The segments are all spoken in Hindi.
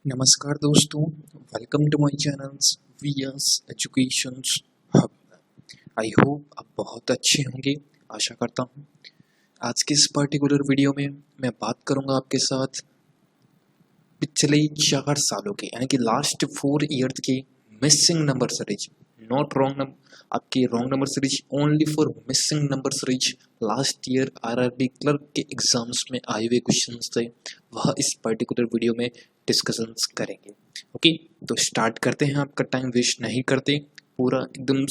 नमस्कार दोस्तों, welcome to my channels VS educations hub. I hope आप बहुत अच्छे होंगे, आशा करता हूँ। आज के इस पर्टिकुलर वीडियो में मैं बात करूँगा आपके साथ पिछले 4 सालों के यानी कि लास्ट 4 ईयर्स के missing number series, not wrong number, आपकी wrong number series only for missing number series. Last year RRB clerk के एग्जाम्स में आए हुए क्वेश्चंस थे, वह इस पर्टिकुलर वीडियो में डिस्कशंस करेंगे। ओके, तो स्टार्ट करते हैं। आपका टाइम वेस्ट नहीं करते, पूरा एकदम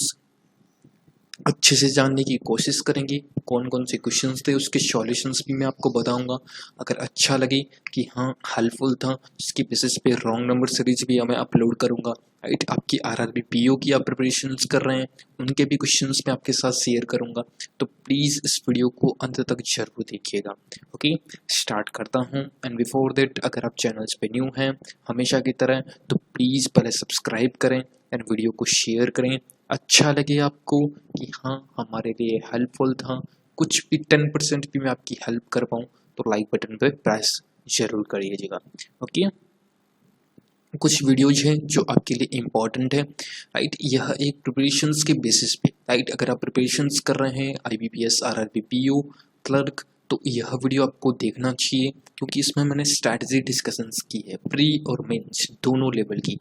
अच्छे से जानने की कोशिश करेंगे। कौन कौन से क्वेश्चंस थे, उसके सॉल्यूशंस भी मैं आपको बताऊंगा। अगर अच्छा लगे कि हाँ हेल्पफुल था, जिसकी बेसिस पे रॉन्ग नंबर सीरीज भी मैं अपलोड करूंगा। राइट, आपकी आरआरबी पीओ की आप प्रिपरेशंस कर रहे हैं, उनके भी क्वेश्चंस मैं आपके साथ शेयर करूंगा। तो प्लीज़ इस वीडियो को अंत तक जरूर देखिएगा। ओके, स्टार्ट करता हूँ। एंड बिफोर दैट, अगर आप चैनल्स पे न्यू हैं हमेशा की तरह, तो प्लीज़ पहले सब्सक्राइब करें एंड वीडियो को शेयर करें। अच्छा लगे आपको कि हाँ हमारे लिए हेल्पफुल था, कुछ भी 10% भी मैं आपकी हेल्प कर पाऊँ, तो लाइक बटन पे प्रेस जरूर करिएगा। ओके, कुछ वीडियोज हैं जो आपके लिए इम्पोर्टेंट है। राइट, यह एक प्रिपरेशंस के बेसिस पे, राइट, अगर आप प्रिपरेशंस कर रहे हैं आईबीपीएस आरआरबी पीओ क्लर्क, तो यह वीडियो आपको देखना चाहिए, क्योंकि इसमें मैंने स्ट्रैटेजी डिस्कशंस की है, प्री और मेंस दोनों लेवल की।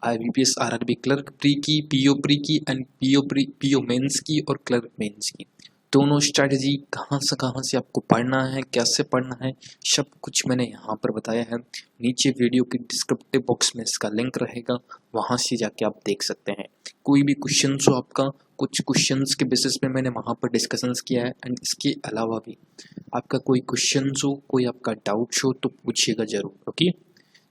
आईबीपीएस आरआरबी क्लर्क प्री की, पीओ प्री की एंड पीओ मेंस की और क्लर्क मेंस की। दोनों स्ट्रैटेजी कहाँ से आपको पढ़ना है, कैसे पढ़ना है, सब कुछ मैंने यहाँ पर बताया है। नीचे वीडियो के डिस्क्रिप्टिव बॉक्स में इसका लिंक रहेगा, वहाँ से जाके आप देख सकते हैं। कोई भी क्वेश्चन हो आपका, कुछ क्वेश्चंस के बेसिस पे मैंने वहाँ पर डिस्कशंस किया है। एंड इसके अलावा भी आपका कोई क्वेश्चन हो, कोई आपका डाउट हो, तो पूछिएगा जरूर। Okay,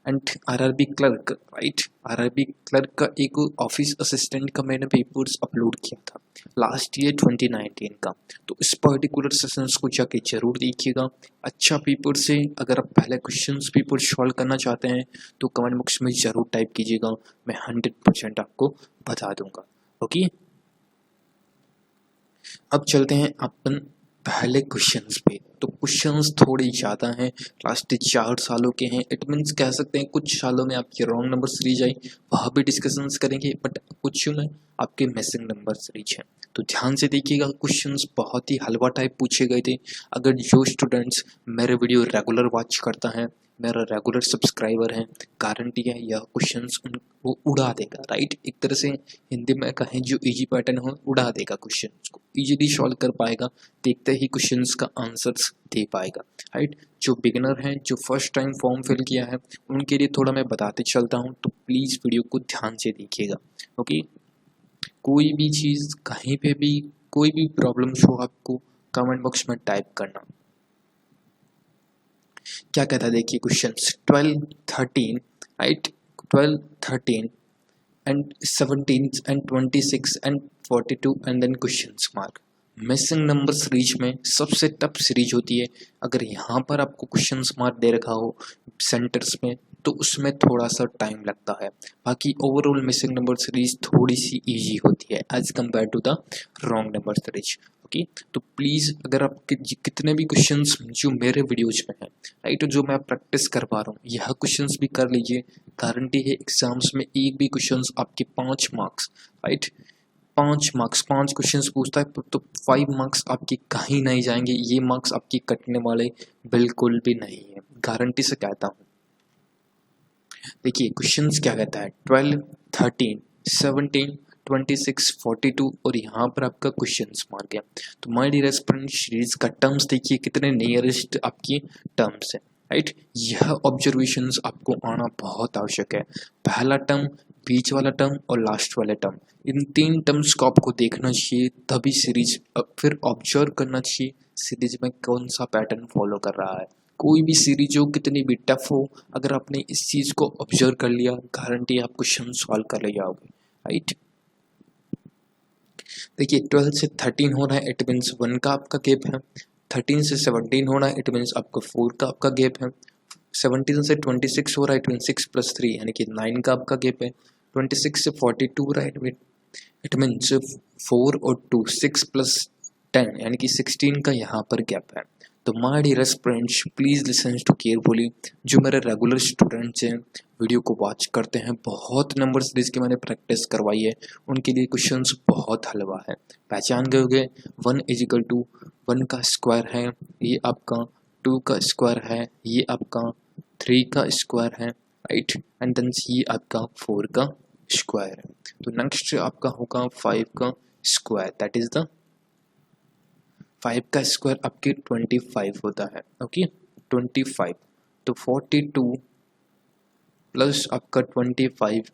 and RRB clerk, right, RRB clerk का एक ऑफिस असिस्टेंट का मैंने पेपर्स अपलोड किया था लास्ट ईयर 2019 का, तो इस पर्टिकुलर सेशंस को जाके जरूर देखिएगा। अच्छा पेपर से अगर आप पहले क्वेश्चंस पेपर सॉल्व करना चाहते हैं तो कमेंट बॉक्स में जरूर टाइप कीजिएगा, मैं 100% आपको बता दूंगा। ओके, अब चलते हैं अपन पहले क्वेश्चंस पे। तो क्वेश्चंस थोड़े ज़्यादा हैं, लास्ट 4 सालों के हैं। इट मीन्स कह सकते हैं कुछ सालों में आपकी रॉन्ग नंबर सीरीज आई, वहाँ भी डिस्कशंस करेंगे, बट कुछ में आपके मिसिंग नंबर सीरीज हैं। तो ध्यान से देखिएगा, क्वेश्चंस बहुत ही हलवा टाइप पूछे गए थे। अगर जो स्टूडेंट्स मेरे वीडियो रेगुलर वॉच करता है, मेरा रेगुलर सब्सक्राइबर है, गारंटी है यह क्वेश्चंस उनको उड़ा देगा। राइट, एक तरह से हिंदी में कहें जो इजी पैटर्न हो, उड़ा देगा, क्वेश्चंस को इजीली सॉल्व कर पाएगा, देखते ही क्वेश्चंस का आंसर्स दे पाएगा। राइट, जो बिगिनर हैं, जो फर्स्ट टाइम फॉर्म फिल किया है, उनके लिए थोड़ा मैं बताते चलता हूँ, तो प्लीज़ वीडियो को ध्यान से देखिएगा। ओके, कोई भी चीज़ कहीं पे भी कोई भी प्रॉब्लम्स हो, आपको कमेंट बॉक्स में टाइप करना। क्या कहता है देखिए, question 12 13, right, 12 13 and 17 and 26 and 42 and then question mark. Missing number series में सबसे टफ सीरीज होती है। अगर यहाँ पर आपको क्वेश्चन मार्क दे रखा हो सेंटर्स में, तो उसमें थोड़ा सा टाइम लगता है। बाकी ओवरऑल मिसिंग नंबर सीरीज थोड़ी सी इजी होती है as compare to the wrong number series. Okay, तो प्लीज़ अगर आपके कितने भी क्वेश्चंस जो मेरे वीडियोज में हैं, राइट, जो मैं प्रैक्टिस करवा रहा हूँ, यह क्वेश्चंस भी कर लीजिए। गारंटी है एग्जाम्स में एक भी क्वेश्चंस आपके 5 मार्क्स, राइट, 5 मार्क्स, 5 क्वेश्चंस पूछता है तो 5 मार्क्स आपके कहीं नहीं जाएंगे। ये मार्क्स आपके कटने वाले बिल्कुल भी नहीं है, गारंटी से कहता हूँ। देखिए क्वेश्चंस क्या कहता है, 12 13 17 26 42 और यहाँ पर आपका क्वेश्चन मार्क है। तो माय डियर स्टूडेंट, सीरीज का टर्म्स देखिए कितने नियरेस्ट आपकी टर्म्स है। राइट, यह ऑब्जर्वेशंस आपको आना बहुत आवश्यक है। पहला टर्म, बीच वाला टर्म और लास्ट वाला टर्म, इन 3 टर्म्स को आपको देखना चाहिए, तभी सीरीज फिर ऑब्जर्व करना चाहिए सीरीज में कौन सा पैटर्न फॉलो कर रहा है। कोई भी सीरीज हो, कितनी भी टफ हो, अगर आपने इस चीज़ को ऑब्जर्व कर लिया, गारंटी आप क्वेश्चन सॉल्व कर ले जाओगे। राइट, देखिए 12 से 13 हो रहा है, इट मीन्स 1 का आपका गैप है। 13 से 17 हो रहा है, इट मीन्स आपका 4 का आपका गैप है। 17 से 26 हो रहा है, इट मीन्स 6 + 3 यानी कि 9 का आपका गैप है। 26 से 42 हो रहा है, इट मीन्स 4 और 2 6 + 10 यानी कि 16 का यहाँ पर गैप है। तो my dearest friends please listen to carefully. जो मेरे रेगुलर स्टूडेंट्स हैं, वीडियो को वॉच करते हैं, बहुत नंबर सीरीज की मैंने प्रैक्टिस करवाई है, उनके लिए क्वेश्चंस बहुत हलवा है। पहचान गए होंगे, 1 इजिकल टू 1 का स्क्वायर है, ये आपका 2 का स्क्वायर है, ये आपका 3 का स्क्वायर है, राइट। एंड देन ये आपका 4 का स्क्वायर है। तो नेक्स्ट आपका होगा 5 का स्क्वायर, दैट इज द 5 का स्क्वायर आपके 25 होता है। ओके 25, तो 42 प्लस आपका 25,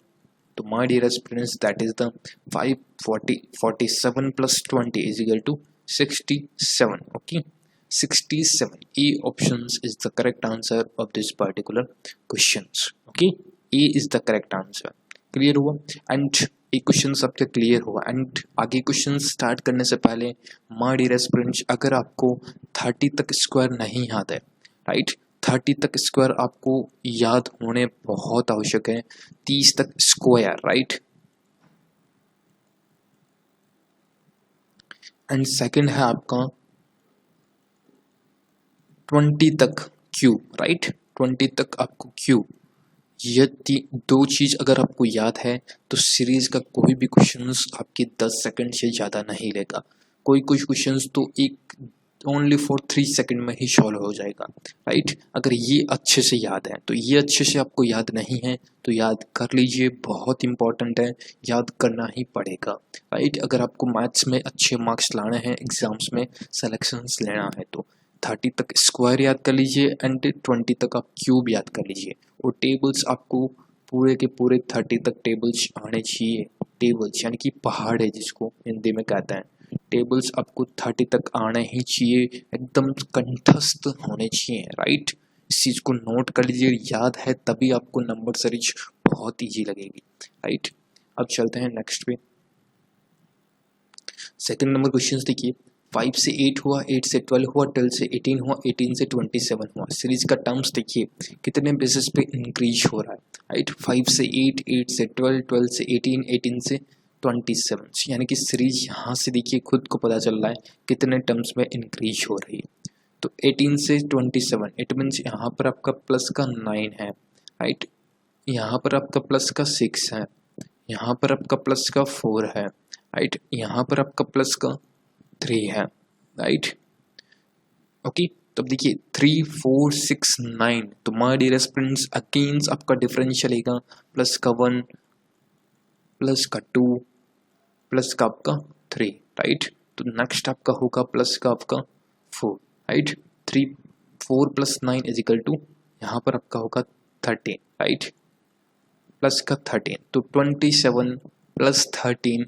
तो my dearest friends that is the 47 plus 20 is equal to 67। Okay 67, A option is the correct answer of this particular questions. Okay A is the correct answer. Clear हुआ? एंड एक क्वेश्चन सबके क्लियर हुआ। एंड आगे क्वेश्चन स्टार्ट करने से पहले माय डियरेस्ट फ्रेंड्स, अगर आपको 30 तक स्क्वायर नहीं याद है, राइट, 30 तक स्क्वायर आपको याद होने बहुत आवश्यक है। 30 तक स्क्वायर, राइट, एंड सेकंड है आपका 20 तक क्यूब, राइट, 20 तक आपको क्यूब। ये दो चीज अगर आपको याद है तो सीरीज का कोई भी क्वेश्चंस आपके 10 सेकंड से ज़्यादा नहीं लेगा। कोई कुछ क्वेश्चंस तो एक ओनली फॉर 3 सेकंड में ही सॉल्व हो जाएगा, राइट। अगर ये अच्छे से याद है तो ये अच्छे से आपको याद नहीं है तो याद कर लीजिए, बहुत इंपॉर्टेंट है, याद करना ही पड़ेगा, राइट। अगर आपको मैथ्स में अच्छे मार्क्स लाने हैं, एग्जाम्स में सेलेक्शंस लेना है तो 30 तक स्क्वायर याद कर लीजिए एंड 20 तक आप क्यूब याद कर लीजिए। और टेबल्स आपको पूरे के पूरे 30 तक टेबल्स आने चाहिए। टेबल्स यानी कि पहाड़ है जिसको हिंदी में कहते हैं, टेबल्स आपको 30 तक आने ही चाहिए, एकदम कंठस्थ होने चाहिए, राइट। इस चीज़ को नोट कर लीजिए, याद है तभी आपको नंबर सीरीज बहुत ईजी लगेगी, राइट। अब चलते हैं नेक्स्ट पे। सेकंड नंबर क्वेश्चन देखिए, 5 से 8 हुआ, 8 से 12 हुआ, 12 से 18 हुआ, 18 से 27 हुआ। सीरीज का टर्म्स देखिए कितने बेसिस पे इंक्रीज हो रहा है, राइट। 5 से 8, 8 से 12, 12 से 18, 18 से 27, यानी कि सीरीज यहाँ से देखिए खुद को पता चल रहा है कितने टर्म्स में इंक्रीज हो रही है। तो 18 से 27, इट मीन्स यहाँ पर आपका प्लस का 9 है, राइट, यहाँ पर आपका प्लस का 6 है, यहाँ पर आपका प्लस का 4 है, राइट, यहाँ पर आपका प्लस का 3 है, राइट। ओके तो अब देखिए 3, 4, 6, 9, तो माय डियरेस्ट फ्रेंड्स अगेंस्ट आपका डिफरेंशियल आएगा प्लस का 1, प्लस का 2, प्लस का आपका 3, राइट। तो नेक्स्ट आपका होगा प्लस का आपका 4, right. 3, 4 plus 9 is equal to, यहाँ पर आपका होगा 13, राइट, प्लस का 13, तो 27 प्लस 13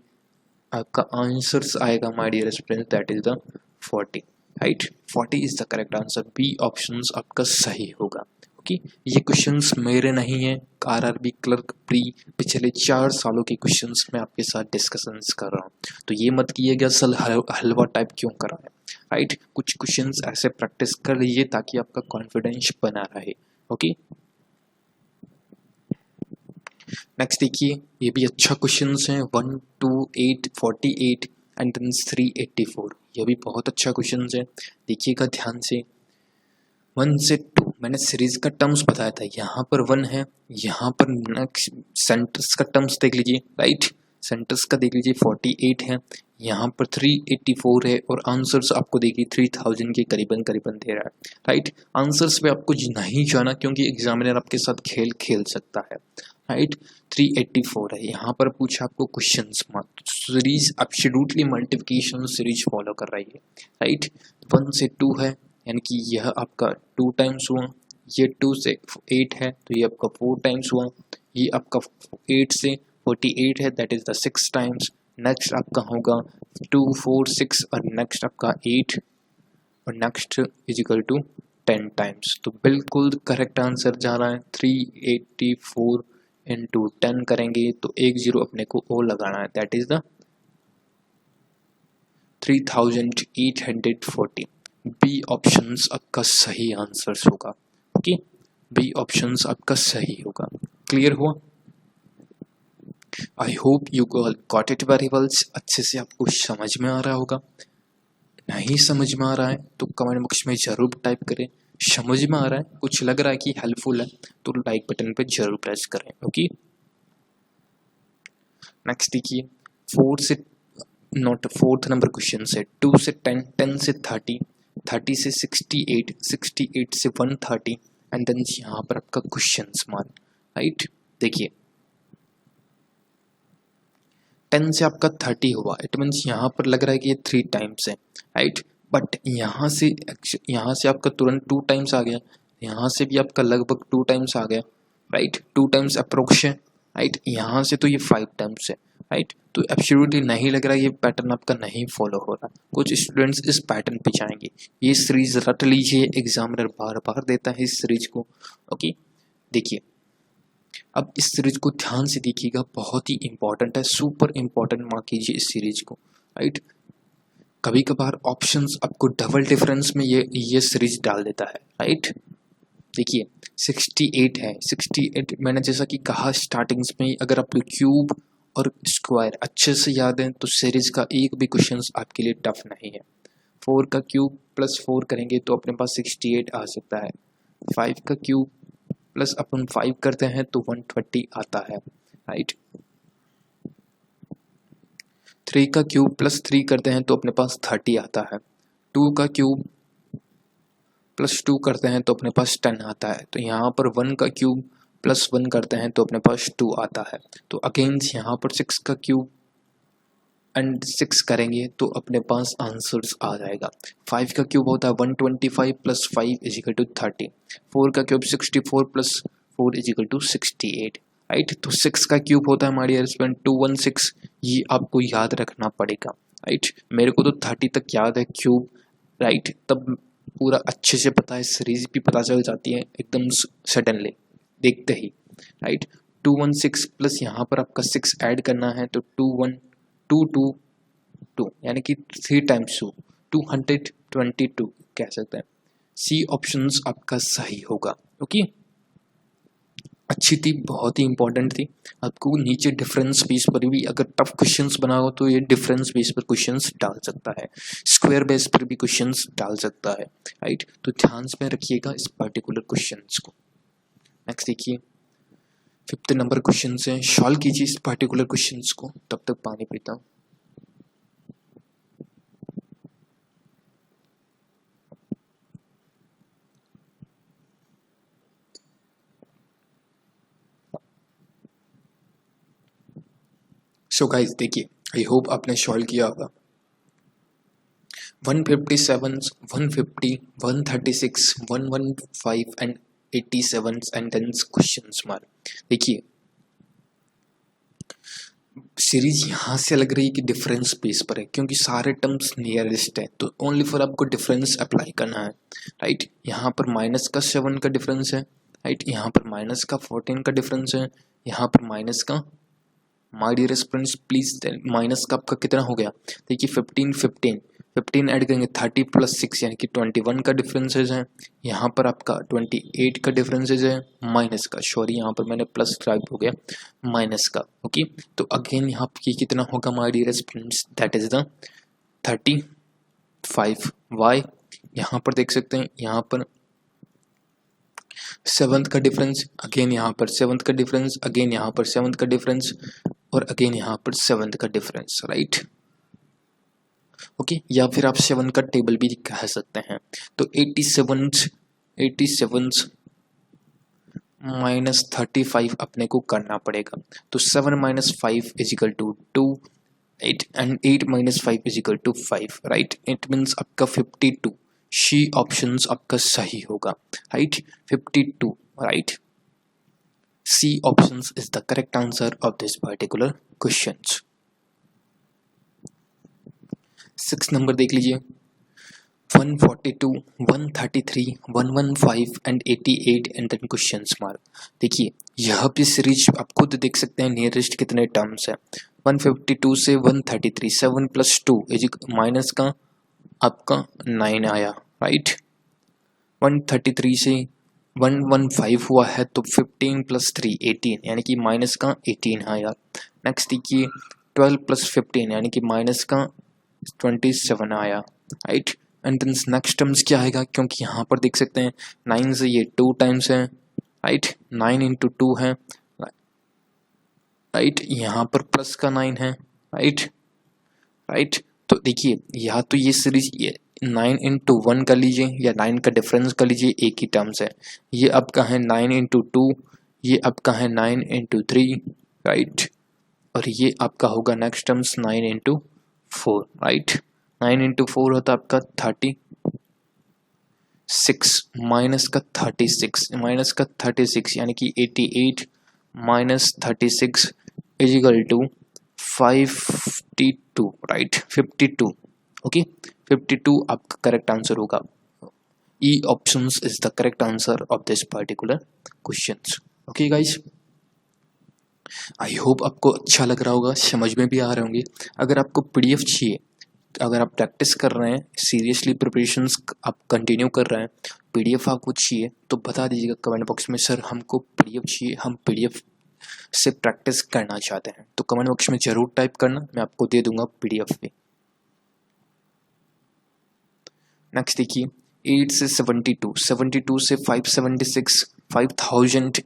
आपका आंसर्स आएगा my dearest friends that is the 40, right. 40 is the correct answer, B options आपका सही होगा। ओके ये क्वेश्चंस मेरे नहीं है, आरआरबी क्लर्क प्री पिछले 4 सालों के क्वेश्चंस मैं आपके साथ डिस्कशंस कर रहा हूँ, तो ये मत कीजिएगा सल हलवा टाइप क्यों कर रहा है, राइट। कुछ क्वेश्चंस ऐसे प्रैक्टिस कर लीजिए ताकि आपका कॉन्फिडेंस बना रहे। ओके नेक्स्ट देखिए, ये भी अच्छा क्वेश्चन है, 1, 2, 8, 48 एंड देन 384, ये भी बहुत अच्छा क्वेश्चन है, देखिएगा ध्यान से। 1 से 2 मैंने सीरीज का टर्म्स बताया था, यहाँ पर 1 है, यहाँ पर नेक्स्ट सेंटर्स का टर्म्स देख लीजिए, राइट, सेंटर्स का देख लीजिए 48 है, यहाँ पर 384 है, और आंसर्स आपको देखिए 3000 के करीबन करीबन दे रहा है, राइट। आंसर्स पे आपको नहीं जाना क्योंकि एग्जामिनर आपके साथ खेल खेल सकता है, राइट। 384 है, यहाँ पर पूछा आपको क्वेश्चंस मत, series absolutely multiplication series follow कर रही है, राइट। 1 से 2 है, यानी कि यह आपका 2 टाइम्स हुआ, ये 2 से 8 है तो ये आपका 4 टाइम्स हुआ, ये आपका 8 से 48 है that is the 6 times. Next आपका होगा 2, 4, 6 और नेक्स्ट आपका 8 और next is equal to 10 times. तो बिल्कुल करेक्ट आंसर जा रहा है 384 इंटू 10 करेंगे तो 1 0 अपने को और लगाना है, that is the 3840। B options आपका सही आंसर होगा। ओके बी ऑप्शंस आपका सही होगा। क्लियर हुआ? आई hope you got it very well, अच्छे से आपको समझ में आ रहा होगा। नहीं समझ में आ रहा है तो कमेंट बॉक्स में जरूर टाइप करें। समझ में आ रहा है, कुछ लग रहा है कि हेल्पफुल है, तो लाइक बटन पे जरूर प्रेस करें। ओके, नेक्स्ट देखिए, फोर्थ नंबर क्वेश्चन से 2 से 10, 10 से 30, 30 से 68, 68 से 130 एंड देन यहाँ पर आपका क्वेश्चन मार्क, राइट। देखिए 10 से आपका 30 हुआ, इट मीन्स यहाँ पर लग रहा है कि ये 3 टाइम्स है, राइट। बट यहाँ से आपका तुरंत 2 टाइम्स आ गया, यहाँ से भी आपका लगभग 2 टाइम्स आ गया, राइट। 2 टाइम्स अप्रोक्स है, राइट। यहाँ से तो ये 5 टाइम्स है, राइट। तो एब्सोल्युटली नहीं लग रहा, ये पैटर्न आपका नहीं फॉलो हो रहा। कुछ स्टूडेंट्स इस पैटर्न पे जाएंगे, ये सीरीज रट लीजिए, एग्जामिनर बार बार देता है इस सीरीज को। ओके, देखिए अब इस सीरीज को ध्यान से देखिएगा, बहुत ही इंपॉर्टेंट है, सुपर इंपॉर्टेंट मार्क कीजिए इस सीरीज को, राइट। कभी कभार ऑप्शंस आपको डबल डिफरेंस में ये सीरीज डाल देता है, राइट। देखिए 68 है, 68 मैंने जैसा कि कहा स्टार्टिंग्स में, अगर आपको क्यूब और स्क्वायर अच्छे से याद है तो सीरीज का एक भी क्वेश्चन आपके लिए टफ नहीं है। 4 का क्यूब प्लस 4 करेंगे तो अपने पास 68 आ सकता है। 5 का क्यूब प्लस अपन 5 करते हैं तो 120 आता है, राइट। 3 का क्यूब प्लस 3 करते हैं तो अपने पास 30 आता है। 2 का क्यूब प्लस 2 करते हैं तो अपने पास 10 आता है। तो यहाँ पर 1 का क्यूब प्लस 1 करते हैं तो अपने पास 2 आता है। तो अगेंस्ट यहाँ पर 6 का क्यूब एंड 6 करेंगे तो अपने पास आंसर्स आ जाएगा। 5 का क्यूब होता है 125 प्लस 5 इज इक्वल टू 30। 4 का cube 64 plus 4 is equal to 68, right. तो 6 का क्यूब होता है हमारी हस्बैंड 216, ये आपको याद रखना पड़ेगा, राइट। मेरे को तो 30 तक याद है क्यूब, राइट। तब पूरा अच्छे से पता है, सीरीज भी पता चल जाती है एकदम सडनली देखते ही, राइट। 216 प्लस यहाँ पर आपका 6 ऐड करना है तो 2 यानी कि 3 टाइम्स 222 कह सकते हैं। सी ऑप्शंस आपका सही होगा। ओके, अच्छी थी, बहुत ही इंपॉर्टेंट थी। आपको नीचे डिफरेंस बेस पर भी अगर टफ क्वेश्चंस बनाओ तो ये डिफरेंस बेस पर क्वेश्चंस डाल सकता है, स्क्वायर बेस पर भी क्वेश्चंस डाल सकता है, राइट। तो ध्यान में रखिएगा इस पर्टिकुलर क्वेश्चंस को। नेक्स्ट देखिए 5th नंबर क्वेश्चन से सॉल्व कीजिए इस पर्टिकुलर क्वेश्चंस को, तब तक पानी पीता हूँ। सो गाइस देखिए, आई होप आपने सॉल्व किया होगा। 157, 150, 136, 115 and 87 and then questions mark. देखिए सीरीज यहाँ से लग रही है कि डिफरेंस बेस पर है, क्योंकि सारे टर्म्स नियरेस्ट है, तो ओनली फॉर आपको डिफरेंस अप्लाई करना है, राइट। यहाँ पर माइनस का 7 का डिफरेंस है, राइट। यहाँ पर माइनस का 14 का डिफरेंस है, यहाँ पर माइनस का, my dear students please, minus का आपका कितना हो गया, देखिए 15 ऐड करेंगे 30 प्लस 6 यानी कि 21 का डिफरेंसेज है। यहाँ पर आपका 28 का डिफरेंसेज है, माइनस का, सॉरी यहाँ पर मैंने प्लस टाइप हो गया, माइनस का। ओके, तो अगेन यहाँ पर ये कितना होगा my dear students, that is the 35 Y. यहाँ पर देख सकते हैं, यहाँ पर 7th का डिफरेंस, अगेन यहाँ पर 7th का डिफरेंस, अगेन यहाँ पर 7th का डिफरेंस, और अगेन यहाँ पर 7th का डिफरेंस, राइट। ओके, या फिर आप 7 का टेबल भी कह सकते हैं। तो 87 माइनस 35 अपने को करना पड़ेगा। तो 7 minus 5 is equal to 2, 8 and 8 minus 5 is equal to 5, right. It means आपका 52, सी ऑप्शंस आपका सही होगा, right. 52, right. C options is the correct answer of this particular questions. 6 नंबर देख लीजिए, 142, 133, 115 and 88 and then questions mark. देखिए यह भी सीरीज आप खुद देख सकते हैं नियरेस्ट कितने टर्म्स है। 152 से 133, 7 प्लस 2 इज माइनस का आपका 9 आया, राइट। 133 से 115 हुआ है तो 15 प्लस 3 18 यानी कि माइनस का 18 आया। नेक्स्ट देखिए 12 प्लस 15 यानी कि माइनस का 27 आया, right. And then next terms क्या आएगा, क्योंकि यहाँ पर देख सकते हैं 9 से ये 2 टाइम्स है, राइट, 9 इंटू 2 है, राइट, यहाँ पर प्लस का 9 है, राइट, राइट। तो देखिए या तो ये सीरीज 9 इंटू 1 कर लीजिए या 9 का डिफरेंस कर लीजिए, एक ही टर्म्स है। ये आपका है 9 इंटू 2, ये आपका है 9 इंटू 3, राइट, और ये आपका होगा next terms 9 into 4, right. 9 into 4 होता है आपका 36 माइनस का 36 यानी कि 88 minus 36 is equal to 52, right, 52, okay. 52 आपका करेक्ट आंसर होगा। E option is the correct answer of this particular question. Okay guys, I hope आपको अच्छा लग रहा होगा, समझ में भी आ रहे होंगे। अगर आपको पीडीएफ चाहिए, अगर आप प्रैक्टिस कर रहे हैं, सीरियसली प्रिपरेशंस आप कंटिन्यू कर रहे हैं, पीडीएफ आपको चाहिए तो बता दीजिएगा कमेंट बॉक्स में, सर हमको पीडीएफ चाहिए, हम पीडीएफ से प्रैक्टिस करना चाहते हैं, तो कमेंट बॉक्स में जरूर टाइप करना, मैं आपको दे दूंगा पीडीएफ पे। नेक्स्ट देखिए 8 से 72, 72 से 576,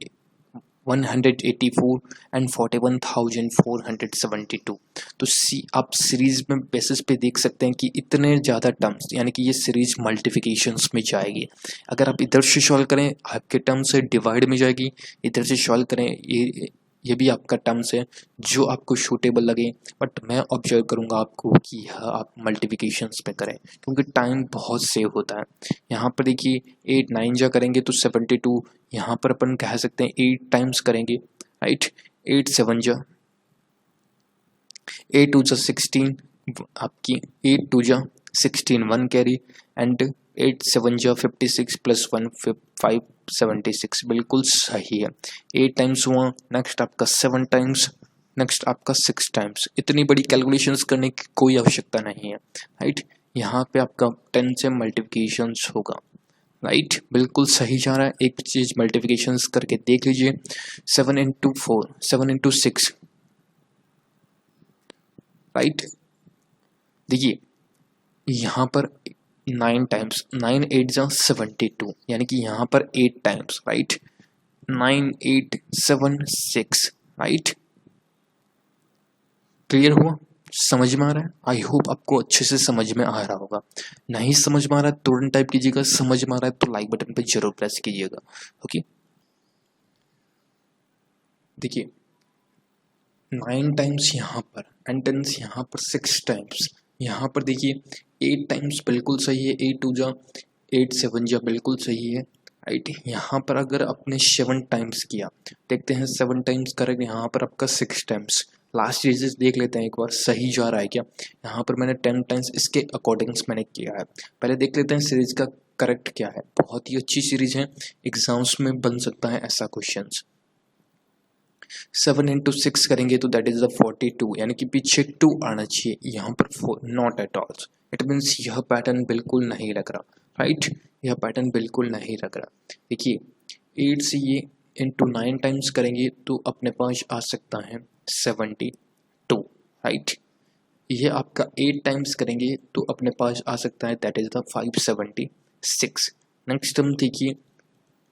5184 एंड 41,472। तो आप सीरीज में बेसिस पे देख सकते हैं कि इतने ज़्यादा टर्म्स, यानी कि ये सीरीज मल्टीप्लिकेशंस में जाएगी। अगर आप इधर से सॉल्व करें आपके टर्म से डिवाइड में जाएगी, इधर से सॉल्व करें ये भी आपका टर्म्स है जो आपको सूटेबल लगे, बट मैं ऑब्जर्व करूंगा आपको कि आप मल्टीप्लिकेशंस में करें क्योंकि टाइम बहुत सेव होता है। यहाँ पर देखिए 8 9 जा करेंगे तो 72, यहाँ पर अपन कह सकते हैं 8 टाइम्स करेंगे, राइट, 8 7 जा, 8 2 जा 16, आपकी 8 2 जा 16 1 कैरी, एंड 8 7 जा 56 प्लस 1 576, बिल्कुल सही है। 8 टाइम्स हुआ, नेक्स्ट आपका 7 टाइम्स, नेक्स्ट आपका 6 टाइम्स। इतनी बड़ी कैलकुलेशंस करने की कोई आवश्यकता नहीं है, राइट। यहाँ पे आपका 10 से मल्टीप्लिकेशंस होगा, राइट, बिल्कुल सही जा रहा है। एक चीज मल्टीप्लिकेशंस करके देख लीजिए, 7 इंटू 4, 7 इंटू 6, राइट। देखिए यहाँ पर 9 टाइम्स, 9 8 जा 72, यानी कि यहाँ पर 8 टाइम्स, राइट, 9 8 7 6, राइट। क्लियर हुआ, समझ में आ रहा है? आई होप आपको अच्छे से समझ में आ रहा होगा। नहीं समझ में आ रहा है तुरंत टाइप कीजिएगा, समझ में आ रहा है तो लाइक बटन पर जरूर प्रेस कीजिएगा, ओके। देखिए 9 टाइम्स यहाँ पर एंड 10 यहाँ पर 6 टाइम्स, यहाँ पर देखिए 8 टाइम्स बिल्कुल सही है, 8 2 जा 8 7 जा बिल्कुल सही है, राइट। यहाँ पर अगर आपने 7 टाइम्स किया, देखते हैं 7 टाइम्स करेंगे, यहाँ पर आपका 6 टाइम्स, लास्ट चीजेस देख लेते हैं एक बार सही जा रहा है क्या। यहाँ पर मैंने 10 टाइम्स इसके अकॉर्डिंग्स मैंने किया है, पहले देख लेते हैं सीरीज का करेक्ट क्या है। बहुत ही अच्छी सीरीज है, एग्जाम्स में बन सकता है ऐसा क्वेश्चन। 7 इंटू 6 करेंगे तो दैट इज द 42, यानी कि पीछे 2 आना चाहिए, यहाँ पर not at all. It means यह पैटर्न बिल्कुल नहीं लग रहा, राइट, यह पैटर्न बिल्कुल नहीं लग रहा। देखिए 8 से ये इंटू 9 टाइम्स करेंगे तो अपने पास आ सकता है 72, राइट। ये आपका 8 टाइम्स करेंगे तो अपने पास आ सकता है that is the 576। Next term देखिए,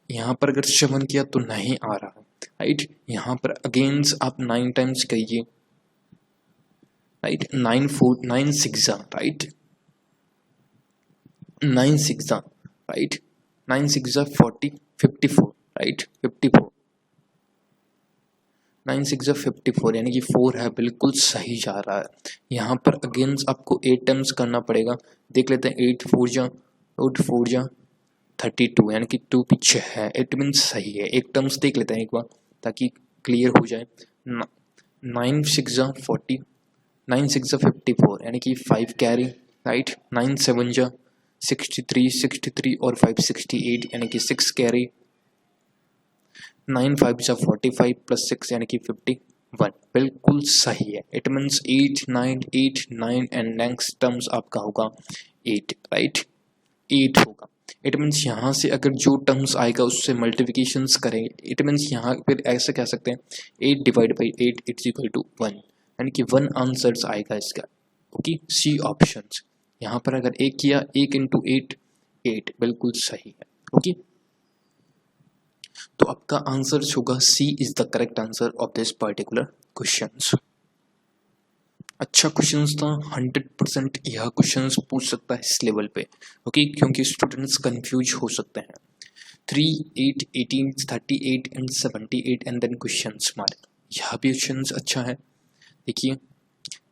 यहाँ पर अगर 7 किया तो नहीं आ रहा, राइट। यहाँ पर अगेंस्ट आप 9 टाइम्स करिए, राइट, 9 4 9 6 राइट, 9 6 राइट, 9 6 40 54, राइट, 54, 9 6 54, यानी कि 4 है, बिल्कुल सही जा रहा है। यहाँ पर अगेंस्ट आपको 8 टाइम्स करना पड़ेगा, देख लेते हैं 8 4 जा 32, यानी कि 2 पीछे है, इट मीन्स सही है। एक टर्म्स देख लेते हैं एक बार ताकि क्लियर हो जाए। 9 6 40, 9 6 54, यानी कि 5 कैरी, राइट, 9 7 63 और 5 68, यानी कि 6 कैरी, 9 5 45 प्लस 6 यानी कि 51, बिल्कुल सही है। It means 8 9 and next terms आपका होगा 8, राइट, 8 होगा। इट मीन्स यहाँ से अगर जो टर्म्स आएगा उससे मल्टीप्लिकेशंस करेंगे, इट मीन्स यहाँ फिर ऐसे कह सकते हैं 8 divide by 8 it's equal to 1, यानी कि 1 आंसर्स आएगा इसका, ओके, सी ऑप्शंस। यहाँ पर अगर 1 किया 1 इंटू 8 8 बिल्कुल सही है। ओके, तो आपका आंसर होगा C is the correct answer of this particular question. अच्छा क्वेश्चन था, 100% यह क्वेश्चन पूछ सकता है इस लेवल पे। ओके, क्योंकि स्टूडेंट्स कंफ्यूज हो सकते हैं। 3, 8, 18, 38 and 78 and then question mark, यह भी क्वेश्चन अच्छा है। देखिए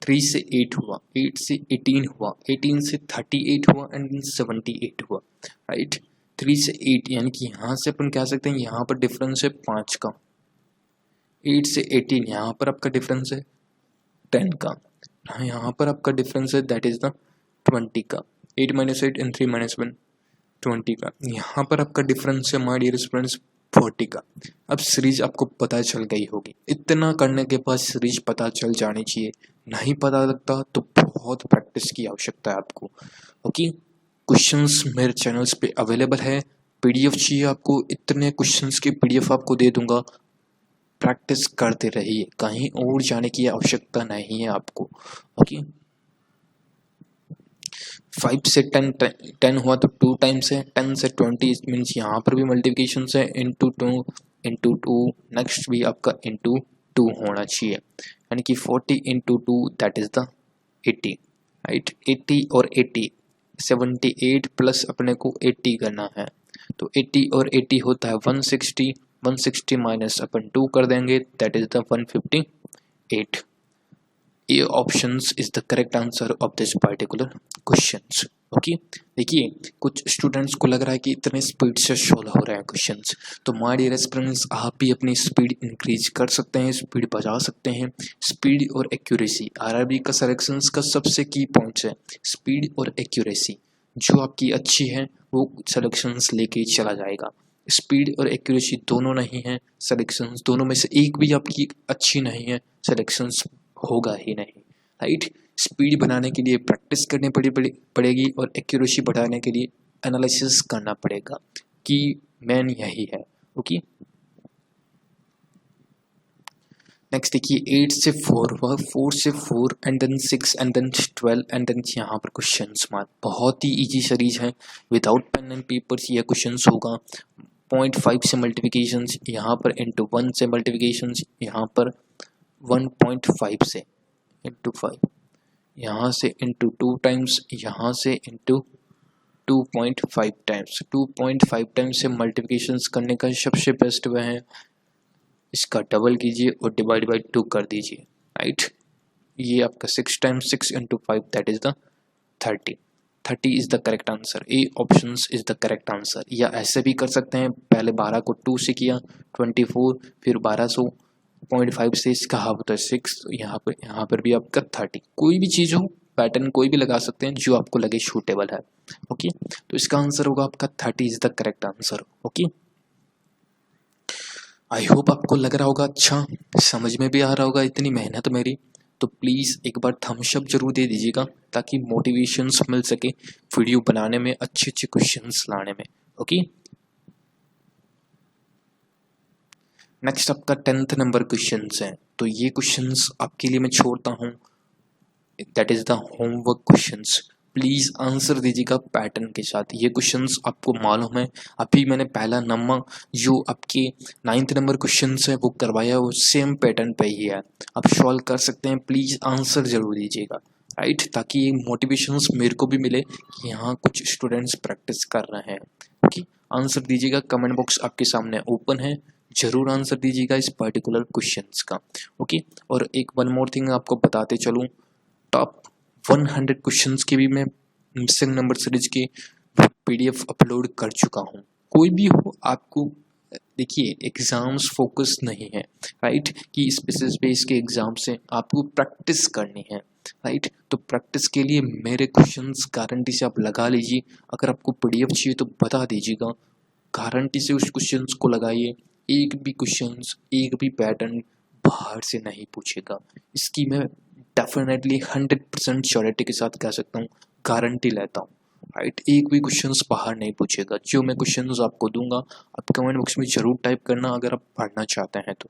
3 से 8 हुआ, 8 से 18 हुआ, 18 से 38 हुआ एंड देन 78 हुआ, राइट। 3 से 8 यानी कि यहाँ से अपन कह सकते हैं यहाँ पर डिफरेंस है 5 का। 8 से 18 यहाँ पर आपका डिफरेंस है 10 का। यहाँ पर आपका डिफरेंस है दैट इज द 20 का। 8 - 8 and 3 - 1 20 का। यहाँ पर आपका डिफरेंस है माय डियर स्टूडेंट्स 40 का। अब सीरीज आपको पता चल गई होगी। इतना करने के बाद सीरीज पता चल जानी चाहिए, नहीं पता लगता तो बहुत प्रैक्टिस की आवश्यकता है आपको। ओके, क्वेश्चंस मेरे चैनल्स पे अवेलेबल है। पीडीएफ चाहिए आपको, इतने क्वेश्चंस की पीडीएफ आपको दे दूंगा। प्रैक्टिस करते रहिए, कहीं और जाने की आवश्यकता नहीं है आपको। ओके, 5 से 10 हुआ तो 2 टाइम्स है, 10 से 20 मीन्स यहाँ पर भी मल्टीप्लिकेशन है इंटू 2 नेक्स्ट भी आपका इंटू 2 होना चाहिए, यानी कि 40 into 2 that is the 80, right. 80 और 80 78 प्लस अपने को 80 करना है, तो 80 और 80 होता है 160, 160 माइनस अपन 2 कर देंगे that is the 158। A options is the correct answer of this particular questions. Okay, देखिए कुछ स्टूडेंट्स को लग रहा है कि इतने स्पीड से सॉल्व हो रहे हैं क्वेश्चंस, तो माय डियर स्टूडेंट्स आप भी अपनी स्पीड इंक्रीज कर सकते हैं, स्पीड बढ़ा सकते हैं। स्पीड और एक्यूरेसी आरआरबी का सिलेक्शंस का सबसे की पॉइंट्स है, स्पीड और एक्यूरेसी। जो आपकी अच्छी है वो सिलेक्शंस लेके चला जाएगा। स्पीड और एक्यूरेसी दोनों नहीं है, सिलेक्शंस दोनों में से एक भी आपकी अच्छी नहीं है, सिलेक्शंस होगा ही नहीं, राइट। स्पीड बनाने के लिए प्रैक्टिस करनी पड़ेगी और एक्यूरेसी बढ़ाने के लिए एनालिसिस करना पड़ेगा, कि मेन यही है। ओके, नेक्स्ट देखिए 8 से 4 हुआ, 4 से 4 and then 6 and then 12 and then यहाँ पर क्वेश्चन मार्क। बहुत ही इजी सीरीज है, विदाउट पेन एंड पेपर्स यह क्वेश्चन होगा। 0.5 से मल्टीप्लिकेशन, यहाँ पर इंटू 1 से मल्टीप्लिकेशन, यहाँ पर 1.5 से इंटू 5, यहाँ से इंटू 2 टाइम्स, यहाँ से इंटू 2.5 टाइम्स। 2.5 टाइम्स से मल्टीप्लिकेशंस करने का सबसे बेस्ट वे है इसका डबल कीजिए और डिवाइड बाई 2 कर दीजिए, राइट। ये आपका 6 times 6 into 5 that is the 30। 30 is the correct answer, A option is the correct answer. या ऐसे भी कर सकते हैं, पहले 12 को 2 से किया 24, फिर 1200 0.5 से इसका हाफ होता है 6, यहाँ पर भी आपका 30। कोई भी चीज़ हो, पैटर्न कोई भी लगा सकते हैं जो आपको लगे सूटेबल है। ओके, तो इसका आंसर होगा आपका 30 is the correct answer. Okay, I hope आपको लग रहा होगा अच्छा, समझ में भी आ रहा होगा इतनी मेहनत मेरी। तो प्लीज़ एक बार थम्स अप जरूर दे दीजिएगा ताकि मोटिवेशंस मिल सके वीडियो बनाने में, अच्छे अच्छे क्वेश्चंस लाने में। ओके, नेक्स्ट आपका 10th नंबर क्वेश्चंस है, तो ये क्वेश्चंस आपके लिए मैं छोड़ता हूँ, that is the homework questions. Please answer दीजिएगा पैटर्न के साथ। ये क्वेश्चंस आपको मालूम है, अभी मैंने पहला नंबर जो आपके 9th नंबर क्वेश्चंस है वो करवाया, वो सेम पैटर्न पे ही है, आप सॉल्व कर सकते हैं। प्लीज आंसर जरूर दीजिएगा, राइट, ताकि मोटिवेशंस मेरे को भी मिले कि यहाँ कुछ स्टूडेंट्स प्रैक्टिस कर रहे हैं। ओके, आंसर दीजिएगा, कमेंट बॉक्स आपके सामने ओपन है, जरूर आंसर दीजिएगा इस पर्टिकुलर क्वेश्चंस का। ओके, और एक वन मोर थिंग आपको बताते चलूँ, टॉप 100 क्वेश्चंस की भी मैं मिसिंग नंबर सीरीज की पीडीएफ अपलोड कर चुका हूँ। कोई भी हो आपको, देखिए एग्जाम्स फोकस नहीं है, राइट, कि इस बेसिस पे इसके एग्जाम से आपको प्रैक्टिस करनी है, राइट। तो प्रैक्टिस के लिए मेरे क्वेश्चंस गारंटी से आप लगा लीजिए। अगर आपको पीडीएफ चाहिए तो बता दीजिएगा, गारंटी से उस क्वेश्चंस को लगाइए। एक भी क्वेश्चंस, एक भी पैटर्न बाहर से नहीं पूछेगा, इसकी मैं डेफिनेटली 100% श्योरिटी के साथ कह सकता हूँ, गारंटी लेता हूँ, राइट। एक भी क्वेश्चंस बाहर नहीं पूछेगा। जो मैं क्वेश्चंस आपको दूंगा आप कमेंट बॉक्स में जरूर टाइप करना अगर आप पढ़ना चाहते हैं तो।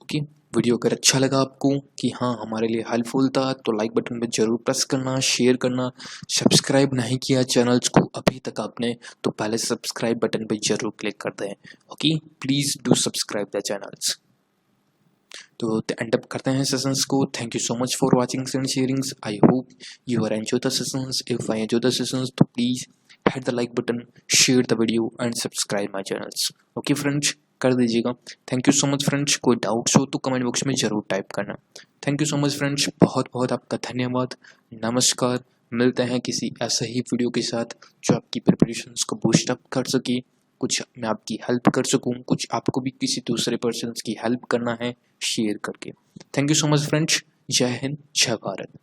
ओके, वीडियो अगर अच्छा लगा आपको कि हाँ हमारे लिए हेल्पफुल था तो लाइक बटन पे जरूर प्रेस करना, शेयर करना। सब्सक्राइब नहीं किया चैनल्स को अभी तक आपने तो पहले सब्सक्राइब बटन पे जरूर क्लिक कर दें। Okay, please do subscribe the channels. तो एंड अप करते हैं सेशंस को। Thank you so much for watching and sharings. I hope you are enjoy the sessions. If I enjoy the sessions तो please hit the like button, share the video and subscribe my channels. Okay friends, कर दीजिएगा। Thank you so much friends. कोई डाउट्स हो तो कमेंट बॉक्स में ज़रूर टाइप करना। Thank you so much friends, बहुत बहुत आपका धन्यवाद। नमस्कार। मिलते हैं किसी ऐसा ही वीडियो के साथ जो आपकी प्रिपरेशंस को बूस्ट अप कर सके, कुछ मैं आपकी हेल्प कर सकूं, कुछ आपको भी किसी दूसरे पर्सन की हेल्प करना है शेयर करके। Thank you so much friends. जय हिंद, जय भारत।